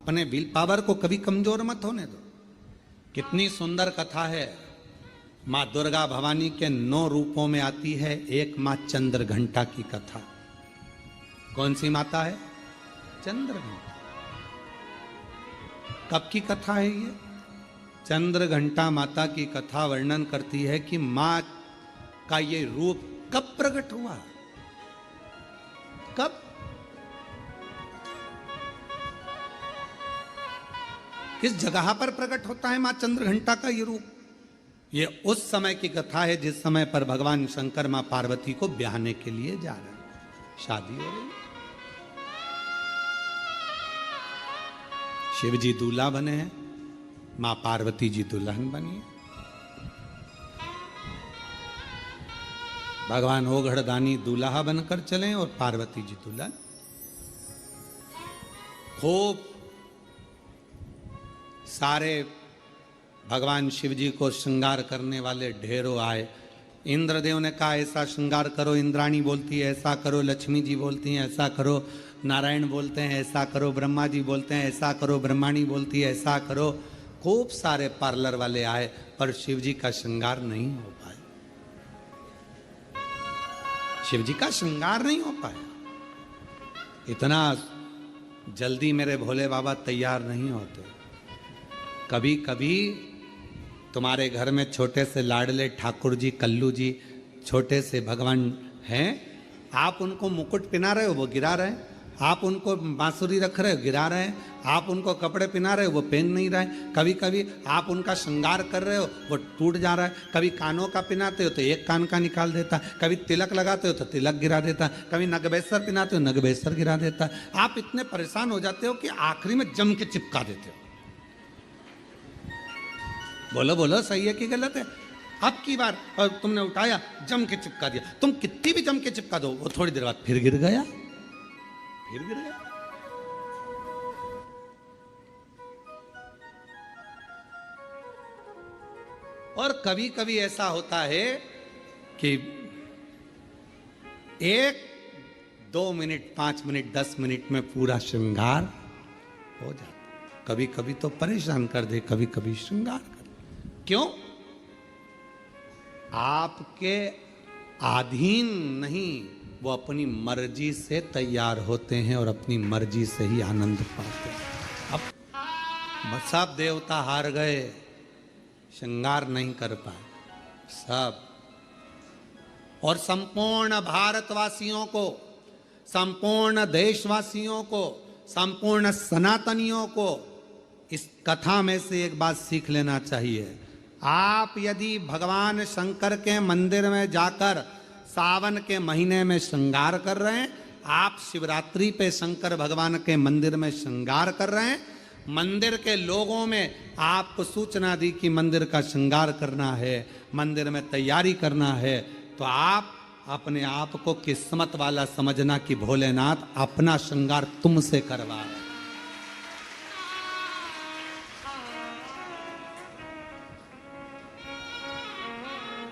अपने will power को कभी कमजोर मत होने दो। कितनी सुंदर कथा है। माँ दुर्गा भवानी के 9 रूपों में आती है एक माँ चंद्रघंटा की कथा। कौन सी माता है? चंद्रघंटा। कब की कथा है ये? चंद्रघंटा माता की कथा वर्णन करती है कि माँ का ये रूप कब प्रकट हुआ, कब, किस जगह पर प्रकट होता है मां चंद्रघंटा का ये रूप। ये उस समय की कथा है जिस समय पर भगवान शंकर मां पार्वती को ब्याहने के लिए जा रहे हैं, शादी हो रही। शिव जी दूल्हा बने हैं, मां पार्वती जी दुल्हन बनी। भगवान ओघड़दानी दूल्हा बनकर चले और पार्वती जी दुल्हन। खूब सारे भगवान शिव जी को श्रृंगार करने वाले ढेरों आए। इंद्रदेव ने कहा ऐसा श्रृंगार करो, इंद्राणी बोलती है ऐसा करो, लक्ष्मी जी बोलती हैं ऐसा करो, नारायण बोलते हैं ऐसा करो, ब्रह्मा जी बोलते हैं ऐसा करो, ब्रह्माणी बोलती है ऐसा करो। खूब सारे पार्लर वाले आए पर शिव जी का श्रृंगार नहीं हो पाया। शिव जी का श्रृंगार नहीं हो पाया। इतना जल्दी मेरे भोले बाबा तैयार नहीं होते। कभी कभी तुम्हारे घर में छोटे से लाडले ठाकुर जी, कल्लू जी, छोटे से भगवान हैं, आप उनको मुकुट पहना रहे हो वो गिरा रहे हैं, आप उनको बांसुरी रख रहे हो गिरा रहे हैं, आप उनको कपड़े पहना रहे हो वो पहन नहीं रहे। कभी कभी आप उनका श्रृंगार कर रहे हो वो टूट जा रहा है। कभी कानों का पहनाते हो तो एक कान का निकाल देता है, कभी तिलक लगाते हो तो तिलक गिरा देता है, कभी नगबेसर पहनाते हो नगबेसर गिरा देता है। आप इतने परेशान हो जाते हो कि आखिरी में जम के चिपका देते हो। बोलो बोलो सही है कि गलत है? अब की बार और तुमने उठाया जम के चिपका दिया, तुम कितनी भी जम के चिपका दो वो थोड़ी देर बाद फिर गिर गया, फिर गिर गया। और कभी कभी ऐसा होता है कि 1, 2 मिनट, 5 मिनट, 10 मिनट में पूरा श्रृंगार हो जाता। कभी कभी तो परेशान कर दे, कभी कभी श्रृंगार कर दे। क्यों? आपके अधीन नहीं, वो अपनी मर्जी से तैयार होते हैं और अपनी मर्जी से ही आनंद पाते हैं। अब सब देवता हार गए, श्रृंगार नहीं कर पाए सब। और संपूर्ण भारतवासियों को, संपूर्ण देशवासियों को, संपूर्ण सनातनियों को इस कथा में से एक बात सीख लेना चाहिए। आप यदि भगवान शंकर के मंदिर में जाकर सावन के महीने में श्रृंगार कर रहे हैं, आप शिवरात्रि पे शंकर भगवान के मंदिर में श्रृंगार कर रहे हैं, मंदिर के लोगों में आपको सूचना दी कि मंदिर का श्रृंगार करना है, मंदिर में तैयारी करना है, तो आप अपने आप को किस्मत वाला समझना कि भोलेनाथ अपना श्रृंगार तुमसे करवा रहे हैं।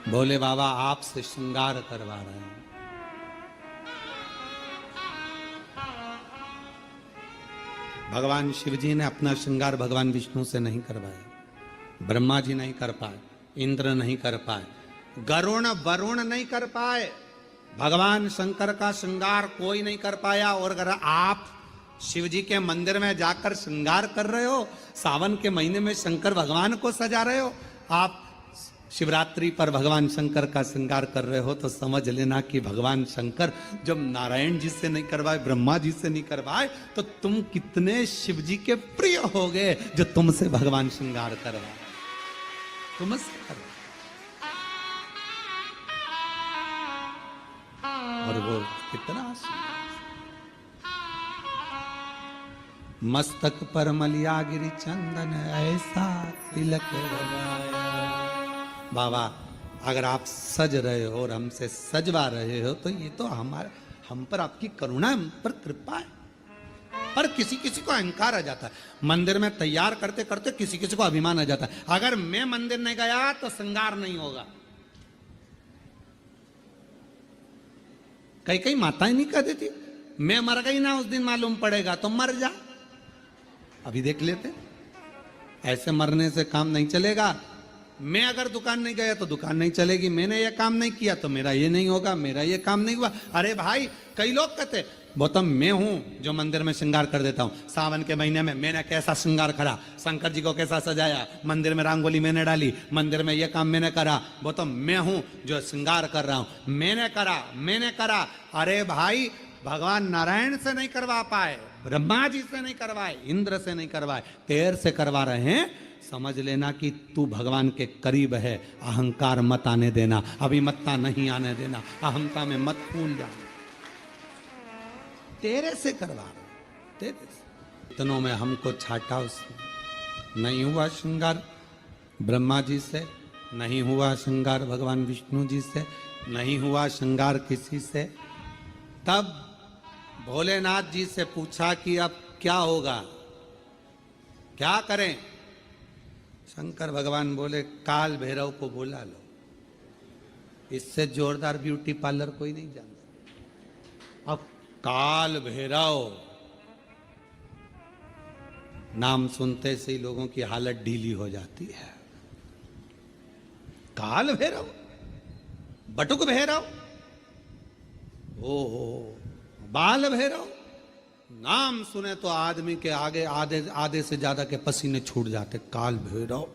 भोले बाबा आपसे श्रृंगार करवा रहे हैं। भगवान शिव जी ने अपना श्रृंगार भगवान विष्णु से नहीं करवाया, ब्रह्मा जी नहीं कर पाए, इंद्र नहीं कर पाए, गरुण वरुण नहीं कर पाए, भगवान शंकर का श्रृंगार कोई नहीं कर पाया। और अगर आप शिव जी के मंदिर में जाकर श्रृंगार कर रहे हो, सावन के महीने में शंकर भगवान को सजा रहे हो, आप शिवरात्रि पर भगवान शंकर का श्रृंगार कर रहे हो, तो समझ लेना कि भगवान शंकर जब नारायण जी से नहीं करवाए, ब्रह्मा जी से नहीं करवाए, तो तुम कितने शिव जी के प्रिय हो गए जो तुमसे भगवान श्रृंगार करवाए, तुमसे करवाए। और वो कितना मस्तक पर मलिया गिरी चंदन ऐसा तिलक लगाया। बाबा अगर आप सज रहे हो और हमसे सजवा रहे हो तो ये तो हम पर आपकी करुणा, हम पर कृपा है। पर किसी किसी को अहंकार आ जाता है, मंदिर में तैयार करते करते किसी किसी को अभिमान आ जाता है, अगर मैं मंदिर नहीं गया तो श्रृंगार नहीं होगा। कई कई माताएं नहीं कह देती मैं मर गई ना उस दिन मालूम पड़ेगा, तो मर जा। अभी देख लेते। ऐसे मरने से काम नहीं चलेगा। मैं अगर दुकान नहीं गया तो दुकान नहीं चलेगी, मैंने ये काम नहीं किया तो मेरा ये नहीं होगा, मेरा ये काम नहीं हुआ। अरे भाई, कई लोग कहते गौतम मैं हूं जो मंदिर में श्रृंगार कर देता हूं। सावन के महीने में मैंने कैसा श्रृंगार करा, शंकर जी को कैसा सजाया, मंदिर में रंगोली मैंने डाली, मंदिर में ये काम मैंने करा। गौतम मैं हूं जो श्रृंगार कर रहा हूं, मैंने करा। अरे भाई, भगवान नारायण से नहीं करवा पाए, ब्रह्मा जी से नहीं करवाए, इंद्र से नहीं करवाए, तेर से करवा रहे हैं। समझ लेना कि तू भगवान के करीब है। अहंकार मत आने देना, अभिमत्ता नहीं आने देना, अहंता में मत फूल जा। तेरे से करवा रहे, तेरे से। इतनों में हमको छाटा उसने। नहीं हुआ श्रृंगार ब्रह्मा जी से, नहीं हुआ श्रृंगार भगवान विष्णु जी से, नहीं हुआ श्रृंगार किसी से। तब भोलेनाथ जी से पूछा कि अब क्या होगा, क्या करें। शंकर भगवान बोले काल भैरव को बुला लो, इससे जोरदार ब्यूटी पार्लर कोई नहीं जानता। अब काल भैरव नाम सुनते से ही लोगों की हालत ढीली हो जाती है। काल भैरव, बटुक भैरव, ओहो बाल भैरव, नाम सुने तो आदमी के आगे आधे से ज्यादा के पसीने छूट जाते। काल भैरव,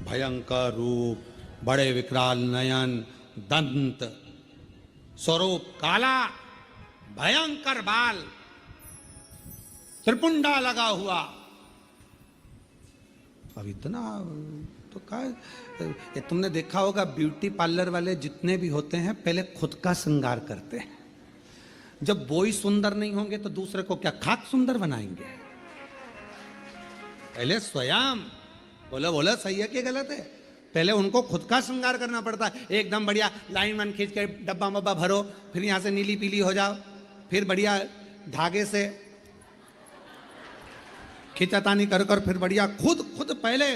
भयंकर रूप, बड़े विकराल नयन, दंत, स्वरूप काला, भयंकर बाल, त्रिपुंडा लगा हुआ। अब इतना तो ये तुमने देखा होगा, ब्यूटी पार्लर वाले जितने भी होते हैं पहले खुद का श्रृंगार करते हैं। जब वो ही सुंदर नहीं होंगे तो दूसरे को क्या खाक सुंदर बनाएंगे। पहले स्वयं बोला सही है कि गलत है, पहले उनको खुद का श्रृंगार करना पड़ता है। एकदम बढ़िया लाइन वन खींच के डब्बा मब्बा भरो, फिर यहां से नीली पीली हो जाओ, फिर बढ़िया धागे से खींचातानी कर कर फिर बढ़िया खुद पहले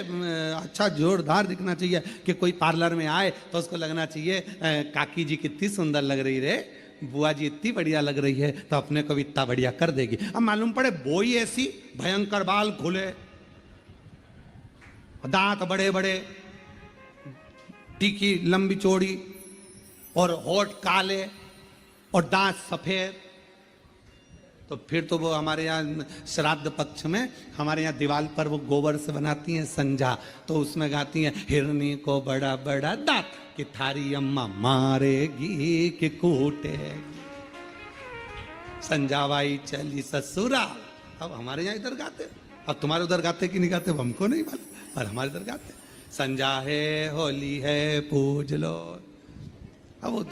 अच्छा जोरदार दिखना चाहिए कि कोई पार्लर में आए तो उसको लगना चाहिए काकी जी कितनी सुंदर लग रही रे, बुआ जी इतनी बढ़िया लग रही है, तो अपने को भी इतना बढ़िया कर देगी। अब मालूम पड़े बोई ऐसी, भयंकर बाल खुले, दांत बड़े बड़े, टीकी लंबी चौड़ी, और होठ काले और दांत सफेद। तो फिर तो वो हमारे यहाँ श्राद्ध पक्ष में हमारे यहाँ दीवार पर वो गोबर से बनाती हैं संजा, तो उसमें गाती हैं हिरनी को बड़ा बड़ा दांत कि थारी अम्मा मारेगी कि कूटेगी, संजावाई चली ससुराल। अब हमारे यहाँ इधर गाते, अब तुम्हारे उधर गाते कि नहीं गाते हमको नहीं मालूम, पर हमारे इधर गाते संजा है होली है पूज लो। अब वो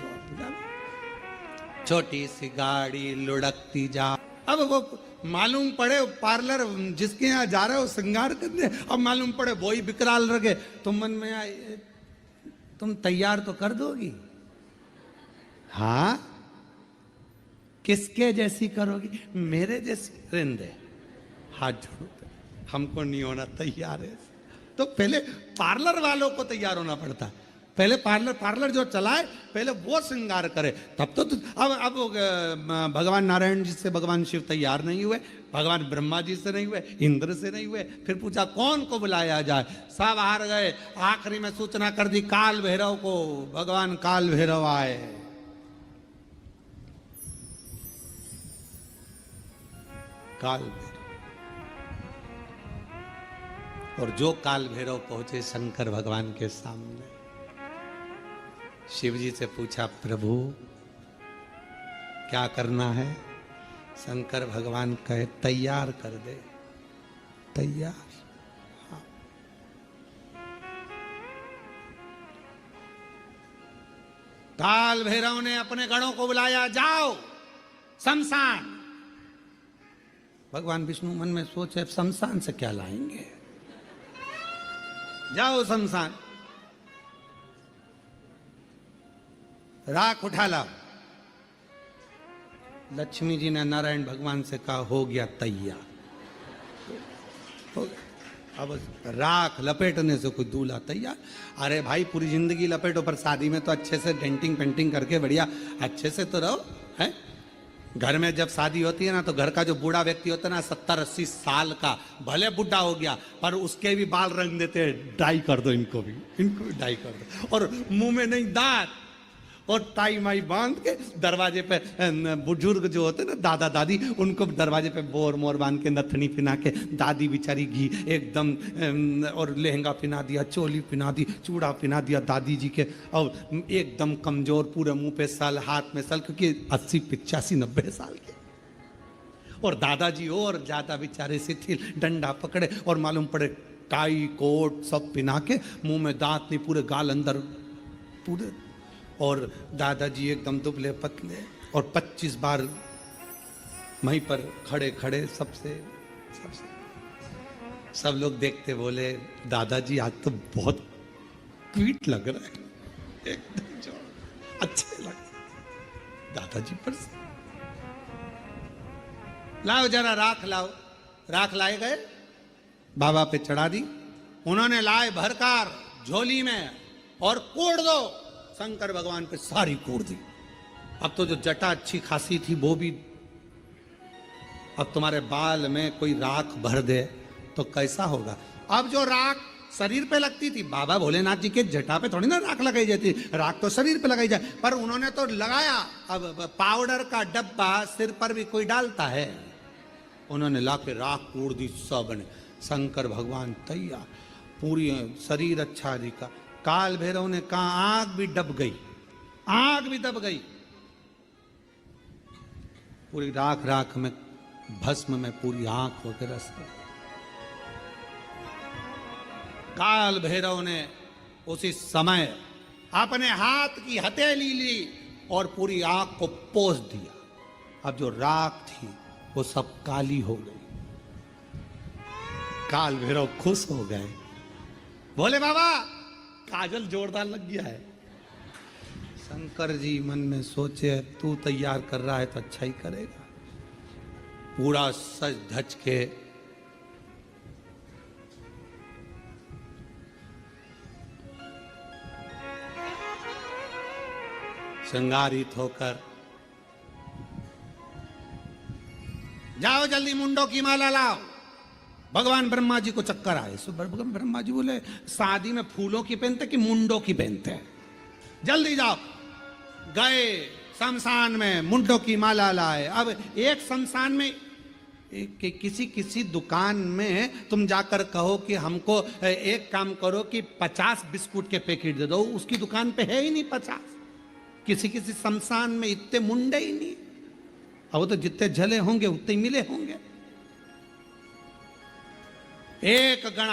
छोटी सी गाड़ी लुढ़कती जा। अब वो मालूम पड़े पार्लर जिसके यहाँ जा रहे हो श्रृंगार करने, अब मालूम पड़े वही विकराल रखे, तो मन में आए तुम तैयार तो कर दोगी, हाँ किसके जैसी करोगी, मेरे जैसी रिंदे हाथ जोड़ो, हमको नहीं होना तैयार है। तो पहले पार्लर वालों को तैयार होना पड़ता है, पहले पार्लर जो चलाए पहले वो श्रृंगार करे, तब तो अब भगवान नारायण जी से भगवान शिव तैयार नहीं हुए, भगवान ब्रह्मा जी से नहीं हुए, इंद्र से नहीं हुए, फिर पूछा कौन को बुलाया जाए, सब हार गए। आखिरी में सूचना कर दी काल भैरव को, भगवान काल भैरव आए। काल भैरव, और जो काल भैरव पहुंचे शंकर भगवान के सामने, शिव जी से पूछा प्रभु क्या करना है, शंकर भगवान कहे तैयार कर दे, तैयार। हाँ। काल भैरव ने अपने गणों को बुलाया, जाओ शमशान। भगवान विष्णु मन में सोचे शमशान से क्या लाएंगे, जाओ शमशान, राख उठा लाओ। लक्ष्मी जी ने नारायण भगवान से कहा हो गया तैयार, हो गया। अब राख लपेटने से कोई दूल्हा तैयार। अरे भाई पूरी जिंदगी लपेटो, पर शादी में तो अच्छे से डेंटिंग पेंटिंग करके बढ़िया अच्छे से तो रहो, है घर में जब शादी होती है ना, तो घर का जो बूढ़ा व्यक्ति होता है ना, 70-80 साल का, भले बुढ़ा हो गया पर उसके भी बाल रंग देते हैं, डाई कर दो इनको भी डाई कर दो, और मुंह में नहीं दांत, और टाई माई बांध के दरवाजे पे बुजुर्ग जो होते ना, दादा दादी, उनको दरवाजे पे बोर मोर बांध के, नथनी पिना के, दादी बेचारी घी एकदम, और लहंगा पिना दिया, चोली पिना दी, चूड़ा पिना दिया दादी जी के, और एकदम कमजोर, पूरे मुंह पे सल, हाथ में सल, क्योंकि 80-85-90 साल के, और दादाजी और ज्यादा बेचारे शिथिल, डंडा पकड़े और मालूम पड़े टाई कोट सब पिना के, मुंह में दांत नहीं, पूरे गाल अंदर पूरे, और दादाजी एकदम दुबले पतले, और 25 बार वहीं पर खड़े खड़े सबसे सब लोग देखते, बोले दादाजी आज तो बहुत क्यूट लग रहा है, एकदम जो अच्छे लग दादाजी पर से। लाओ जरा राख लाओ, राख लाए गए, बाबा पे चढ़ा दी, उन्होंने लाए भरकार झोली में और कोड़ दो, शंकर भगवान पे सारी कोड़ दी। अब तो जो जटा अच्छी खासी थी वो भी, अब तुम्हारे बाल में कोई राख भर दे तो कैसा होगा। अब जो राख शरीर पे लगती थी, बाबा भोलेनाथ जी के जटा पे थोड़ी ना राख लगाई जाती, राख तो शरीर पे लगाई जाए, पर उन्होंने तो लगाया। अब पाउडर का डब्बा सिर पर भी कोई डालता है, उन्होंने लाके राख कोड़ दी सब ने, शंकर भगवान तैयार, पूरी शरीर अच्छा दिखा। काल भैरव ने कहा आग भी दब गई, आग भी दब गई, पूरी राख राख में, भस्म में पूरी आंख होकर रस गई। काल भैरव ने उसी समय अपने हाथ की हथेली ली और पूरी आंख को पोंछ दिया। अब जो राख थी वो सब काली हो गई। काल भैरव खुश हो गए, बोले बाबा काजल जोरदार लग गया है। शंकर जी मन में सोचे तू तैयार कर रहा है तो अच्छा ही करेगा। पूरा सज धज के श्रृंगारित होकर, जाओ जल्दी मुंडों की माला लाओ। भगवान ब्रह्मा जी को चक्कर आए, सो भगवान ब्रह्मा जी बोले शादी में फूलों की पहनते कि मुंडों की पहनते हैं, जल्दी जाओ। गए शमशान में, मुंडों की माला लाए। अब एक शमशान में किसी दुकान में तुम जाकर कहो कि हमको एक काम करो कि 50 बिस्कुट के पैकेट दे दो, उसकी दुकान पे है ही नहीं 50। किसी शमशान में इतने मुंडे ही नहीं, अब वो तो जितने झले होंगे उतने ही मिले होंगे। एक गणा